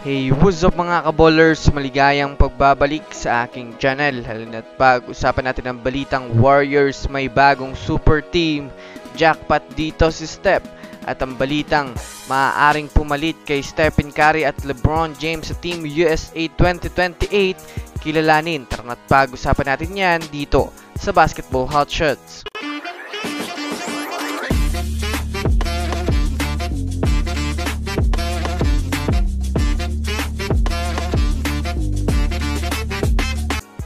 Hey, what's up mga kaballers? Maligayang pagbabalik sa aking channel. Halina't pag-usapan natin ang balitang Warriors may bagong super team. Jackpot dito si Steph. At ang balitang maaaring pumalit kay Stephen Curry at LeBron James sa Team USA 2028. Kilalanin, tara na't pag-usapan natin yan dito sa Basketball Hotshots.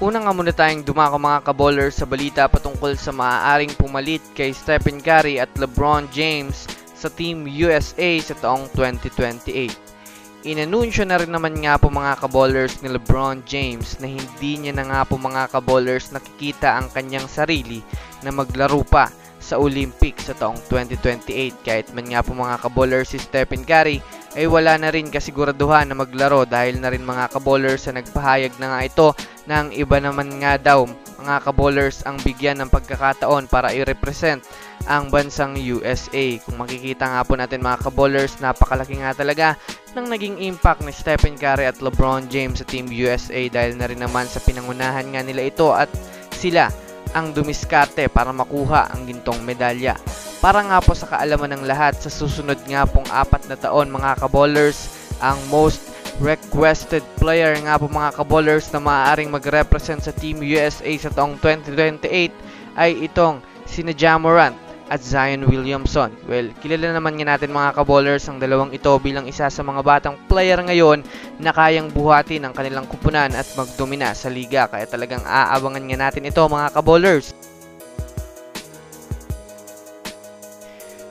Una nga muna tayong dumako mga kaballers sa balita patungkol sa maaaring pumalit kay Stephen Curry at LeBron James sa Team USA sa taong 2028. Inanunsyo na rin naman nga po mga kaballers ni LeBron James na hindi niya na nga po mga kaballers nakikita ang kanyang sarili na maglaro pa sa Olympics sa taong 2028. Kahit man nga po mga kaballers si Stephen Curry ay wala na rin kasiguraduhan na maglaro dahil na rin mga kaballers sa nagpahayag na nga ito ng iba naman nga daw mga kaballers ang bigyan ng pagkakataon para i-represent ang bansang USA. Kung makikita nga po natin mga kaballers, napakalaki nga talaga ng naging impact ni Stephen Curry at LeBron James sa Team USA dahil na rin naman sa pinangunahan nga nila ito at sila ang dumiskarte para makuha ang gintong medalya. Para nga po sa kaalaman ng lahat, sa susunod nga pong 4 na taon mga kaballers, ang most requested player nga po mga kaballers na maaaring mag-represent sa Team USA sa taong 2028 ay itong sina Ja Morant at Zion Williamson. Well, kilala naman nga natin mga kaballers ang dalawang ito bilang isa sa mga batang player ngayon na kayang buhatin ang kanilang kupunan at magdomina sa liga. Kaya talagang aabangan nga natin ito mga kaballers.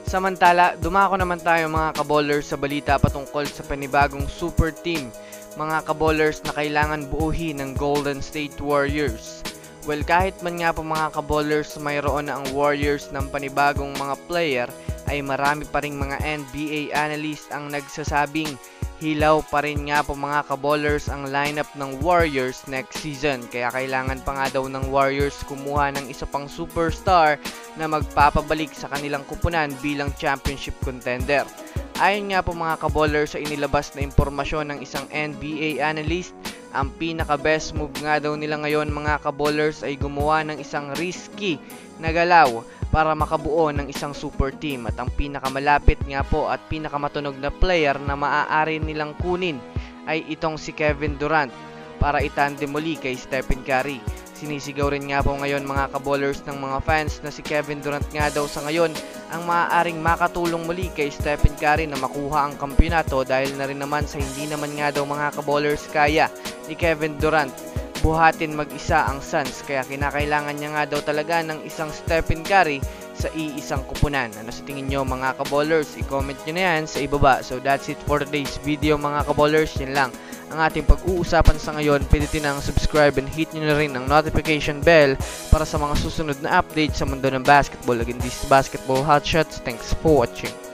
Samantala, dumako naman tayo mga kaballers sa balita patungkol sa panibagong super team mga kaballers na kailangan buuhin ng Golden State Warriors. Well, kahit man nga po mga kaballers mayroon na ang Warriors ng panibagong mga player, ay marami pa ring mga NBA analyst ang nagsasabing hilaw pa rin nga po mga kaballers ang lineup ng Warriors next season. Kaya kailangan pa nga daw ng Warriors kumuha ng isa pang superstar na magpapabalik sa kanilang kupunan bilang championship contender. Ayon nga po mga kaballers sa inilabas na impormasyon ng isang NBA analyst, ang pinaka-best move nga daw nila ngayon mga kaballers ay gumawa ng isang risky na galaw para makabuo ng isang super team. At ang pinakamalapit nga po at pinakamatunog na player na maaari nilang kunin ay itong si Kevin Durant para itandem muli kay Stephen Curry. Sinisigaw rin nga po ngayon mga kaballers ng mga fans na si Kevin Durant nga daw sa ngayon ang maaaring makatulong muli kay Stephen Curry na makuha ang kampiyonato dahil na rin naman sa hindi naman nga daw mga kaballers kaya ni Kevin Durant buhatin mag-isa ang Suns, kaya kinakailangan niya nga daw talaga ng isang Stephen Curry sa iisang kupunan. Ano sa tingin nyo mga kaballers? I-comment nyo na yan sa ibaba. So that's it for today's video mga kaballers. Yan lang ang ating pag-uusapan sa ngayon. Pindutin ang subscribe and hit nyo na rin ang notification bell para sa mga susunod na updates sa mundo ng basketball. Again, this is Basketball Hotshots. Thanks for watching.